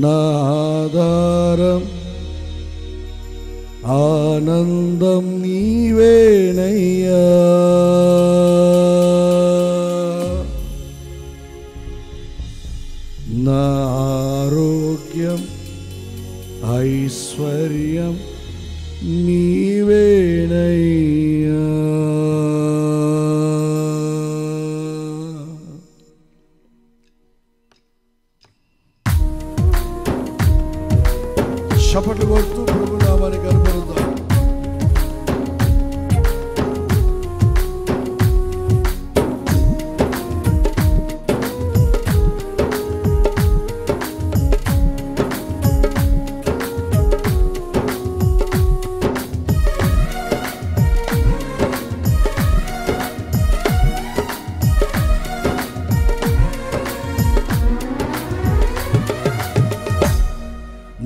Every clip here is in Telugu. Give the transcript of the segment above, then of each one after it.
నా ఆధారం ఆనందం నీవేనయ్యా, నా ఆరోగ్యం ఐశ్వర్యం నీవేనయ్యా. చప్పట్లు కొడుతూ ప్రభు నామాన్ని కనపరుద్దాం.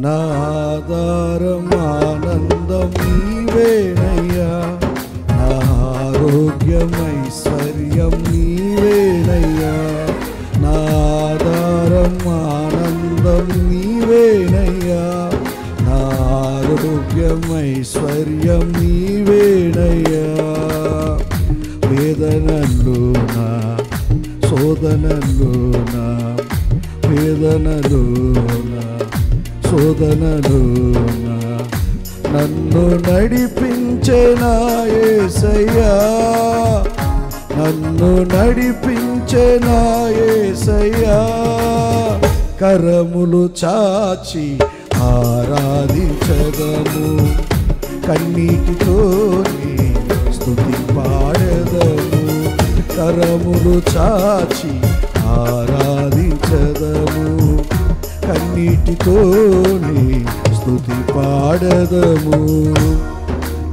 నా ఆధారం ఆనందం నీవేనయ్యా, నా ఆరోగ్యం ఐశ్వర్యం నీవేనయ్యా, నా ఆధారం ఆనందం నీవేనయ్యా, నా ఆరోగ్యం ఐశ్వర్యం నీవేనయ్యా. వేదనలోనా శోధనలోనా, వేదనలోనా శోధనలోనా నన్ను నడిపించే నా యేసయ్యా, నన్ను నడిపించే నా యేసయ్యా. కరములు చాచి ఆరాధించదము, కన్నీటితోనే స్తుతి పాడదము. కరములు చాచి ఆరాధించదము, కన్నీటితోనే స్తుతి పాడదము.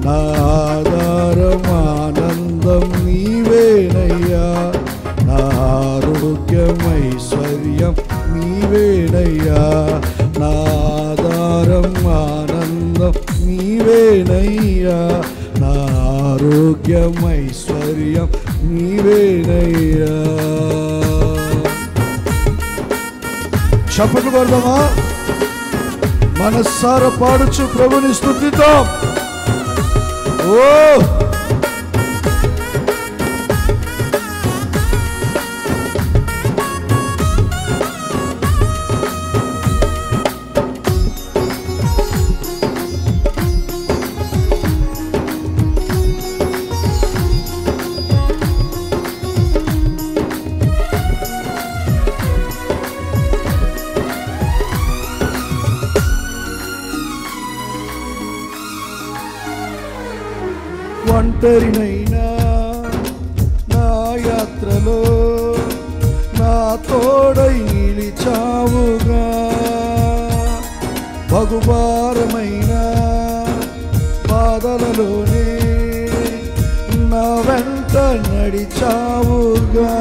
నా ఆధారం ఆనందం నీవేనయ్యా, నా ఆరోగ్యం ఐశ్వర్యం నీవేనయ్యా, నా ఆధారం ఆనందం నీవేనయ్యా, నా ఆరోగ్యం ఐశ్వర్యం నీవేనయ్యా. చప్పట్లు కొడదామా? మనస్సారా పాడుచు ప్రభుని స్తుతిద్దాం. ఓ ఒంటరినైనా నా యాత్రలో నా తోడై నిలిచావుగా, బహుభారమైన బాధలలోనే నా వెంట నడిచావుగా.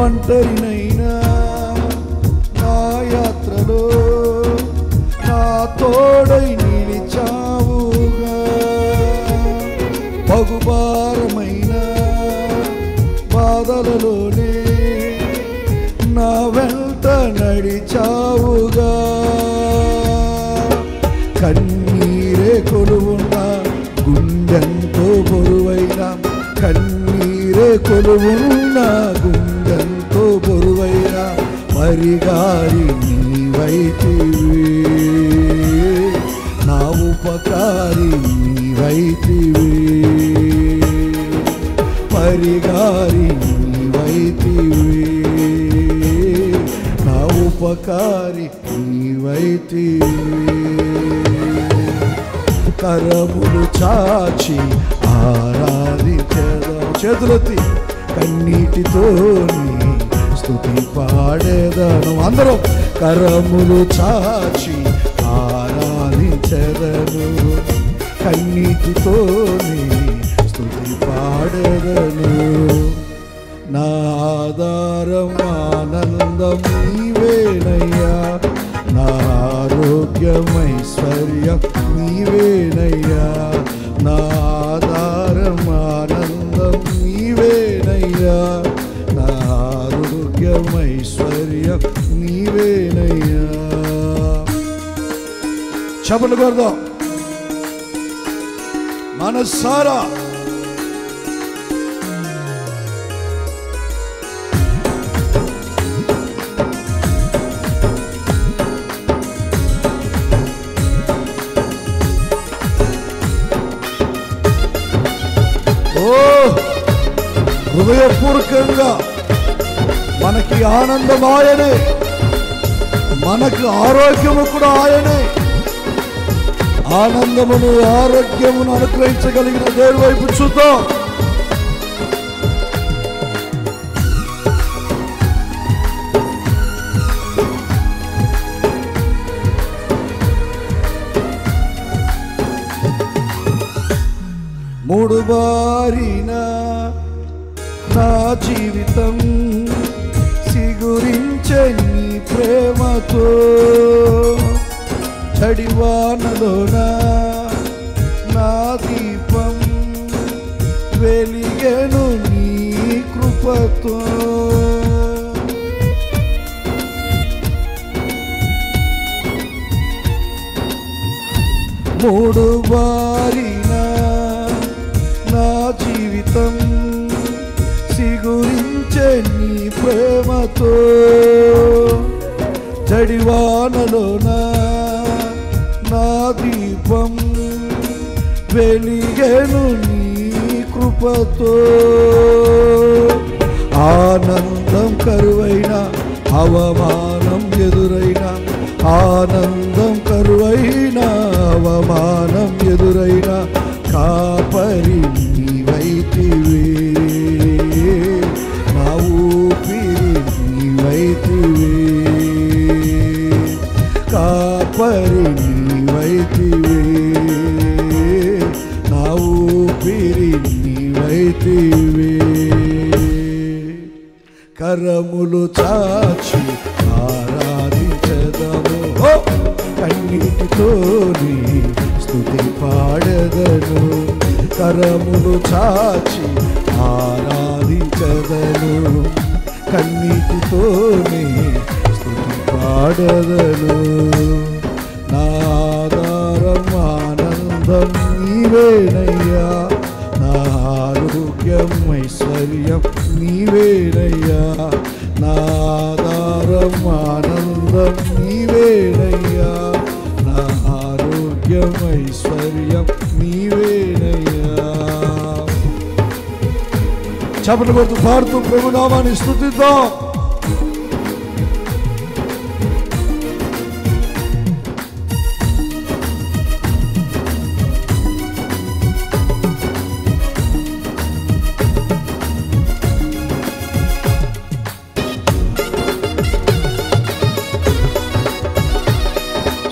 ఒంటరినైనా యాత్రలో నా తోడై నిలిచావుగా, బహుభారమైన బాధలలోనే నా వెంట నడిచావుగా. కన్నీరే కొలువున్న గుండెంతో బరువైన, కన్నీరే కొలువున్న గుండెంతో బరువైన పరిగారి నీవైతివి, నా ఉపకారి నీవైతివి, పరిగారి నీవైతివి, నా ఉపకారి నీవైతివి. కరములు చాచి ఆరాధించదాం, చేతులెత్తి కన్నీటితోని స్తుతి పాడేదను. అందరం కరములు చాచి ఆరాధించెదను, కన్నీటితోని స్తుతి పాడేదను. నా ఆధారం ఆనందం నీవేనయ్యా, నా ఆరోగ్యం ఆరోగ్యమైశ్వర్యం నీవేనయ్యా, నా ఆధారం ఆనందం నీవేనయ్యా, నా ఆరోగ్యమైశ్వర్యం నీవేనయ్యా. చప్పట్లు కొడదాం మనసారా. హృదయపూర్వకంగా మనకి ఆనందం ఆయనే, మనకు ఆరోగ్యము కూడా ఆయనే. ఆనందమును ఆరోగ్యమును అనుగ్రహించగలిగిన దేవుని వైపు చూద్దాం. మూడు బారిన నా జీవితం సిగురించే నీ ప్రేమతో, చడివానలోన నా దీపం వెలిగెను నీ కృపతో. మూడు బారిన నా జీవితం సిగురించే నీ ప్రేమతో, చడివానలోన నా దీపం వెలిగెను నీ కృపతో. ఆనందం కరువైన అవమానం ఎదురైన, ఆనందం కరువైన అవమానం ఎదురైన, కాపరి నీవైతివే, నా ఊపిరి నీవైతివే, కాపరి నీవైతివే, నా ఊపిరి నీవైతివే. కరములు చాచి ఆరాధించదము, కన్నీటితోని స్తుతి పాడదను. కరములు చాచి ఆరాధించదను, కన్నీటితోని స్తుతి పాడదను. నా ఆధారం ఆనందం నీవేనయ్యా, నా ఆరోగ్యం ఐశ్వర్యం నీవేనయ్యా, నా ఆధారం ఆనందం నీవేనయ్యా, నా ఆరోగ్యం ఐశ్వర్యం నీవేనయ్యా. చప్పట్లు కొడుతూ పాడుతూ ప్రభునామాన్ని స్తుతిద్దాం.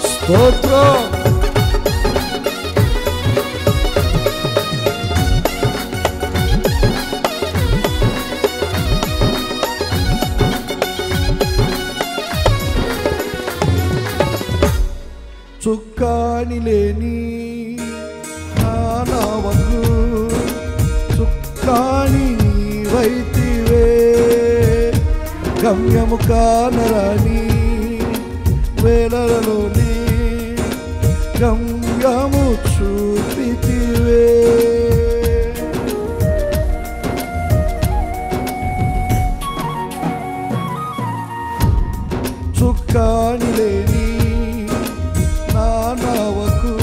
స్తోత్రం. చుక్కాని లేని నావకు చుక్కాని నీవైతివే, గమ్యము కానరాని వేలలోని గమ్యము చూపితివే. చుక్కాని లేని నావకు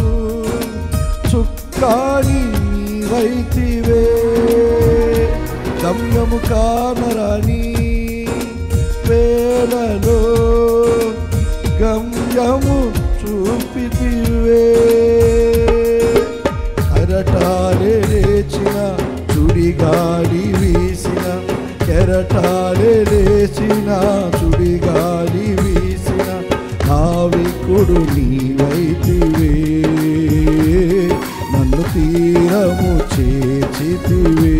చుక్కాని నీవైతివే, గమ్యము కానరాని వేలలో గమ్యము చూపితివే. కరటాలే లేచిన చుడిగాలి వీసిన, కెరటాలే లేచిన చుడిగాలి వీసిన, నావికుడు నీవైతివే, నన్ను తీరము చేర్చితివే.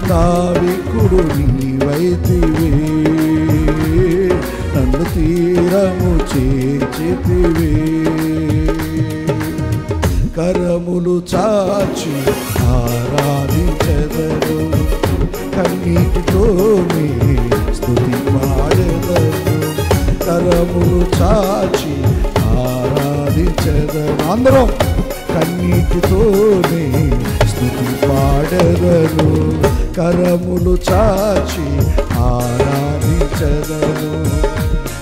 నావికుడు చాచి ఆరాధించెదను. అందరం కన్నీటితోనే స్తుతి పాడెదను, కరములు చాచి ఆరాధించెదను.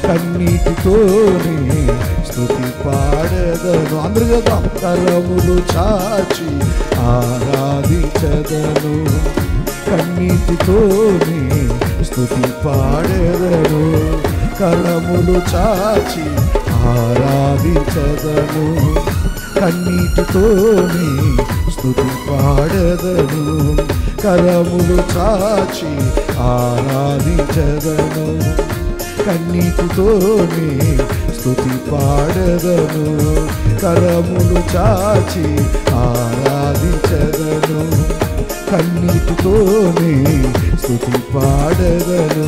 కన్నీటితోనే స్తుతి పాడెదను. అందరూ చేద్దాం. కరములు చాచి ఆరాధించెదను, కన్నీటితోనే స్తుతి పాడెదను. కరములు చాచి ఆరాధించెదను, కన్నీటితోనే స్తుతి పాడెదను. కరములు చాచి ఆరాధించెదను, కన్నీటితోనే స్తుతి పాడెదను. కరములు చాచి ఆరాధించెదను, కన్నీటితోనే స్తుతి పాడెదను.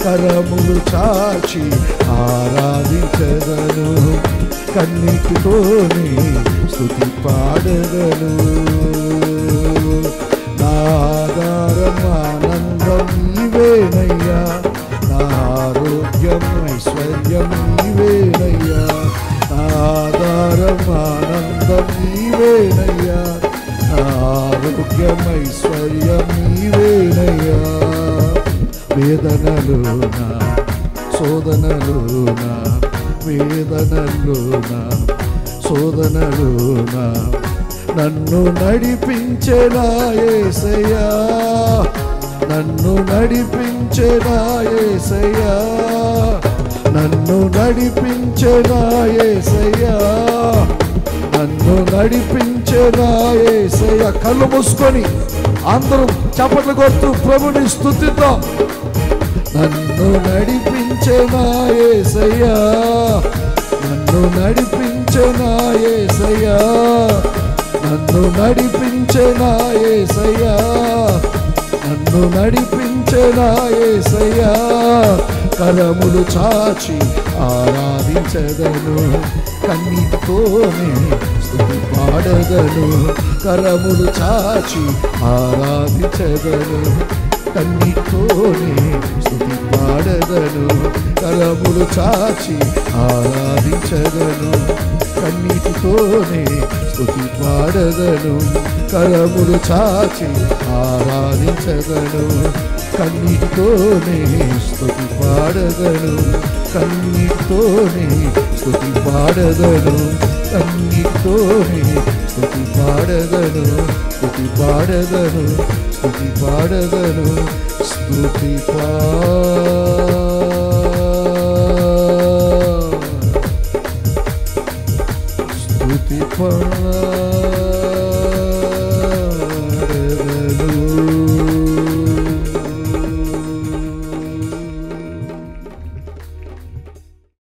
కరములు చాచి ఆరాధించెదను, కన్నీటితోనే స్తుతి పాడెదను. నా ఆధారం ఆనందం నీవేనయ్యా, నా ఆరోగ్యం ఐశ్వర్యం నీవేనయ్యా. నా ఆధారం ఆనందం నీవేనయ్యా, నా ఆరోగ్యం ఐశ్వర్యం నీవేనయ్యా. వేదనలోనా శోధనలోనా, వేదనలోనా శోధనలోనా నన్ను నడిపించెనా యేసయ్యా, నన్ను నడిపించెనా యేసయ్యా, నన్ను నడిపించెనా యేసయ్యా, నన్ను నడిపించెనా యేసయ్యా. కళ్ళు మూసుకొని అందరూ చప్పట్లు కొడుతూ ప్రభుని స్తుతిద్దాం. నన్ను నడిపించెనా యేసయ్యా, నన్ను నడిపించెనా యేసయ్యా, నన్ను నడిపించెనా యేసయ్యా, నన్ను నడిపించెనా యేసయ్యా. కరములు చాచి ఆరాధించెదను, కన్నీటితోనే స్తుతి పాడెదను. కరములు చాచి ఆరాధించెదను, కన్నీటితోనే స్తుతి పాడెదను. కరములు చాచి ఆరాధించెదను, కన్నీటితోనే స్తుతి పాడెదను. కరములు చాచి ఆరాధించెదను, కన్నీటితోనే స్తుతి పాడెదను. కన్నీటితోనే స్తుతి పాడెదను, కన్నీటితోనే స్తుతి పాడెదను. స్తుతి పాడెదను, స్తుతి పాడెదను, స్తుతి స్తుతి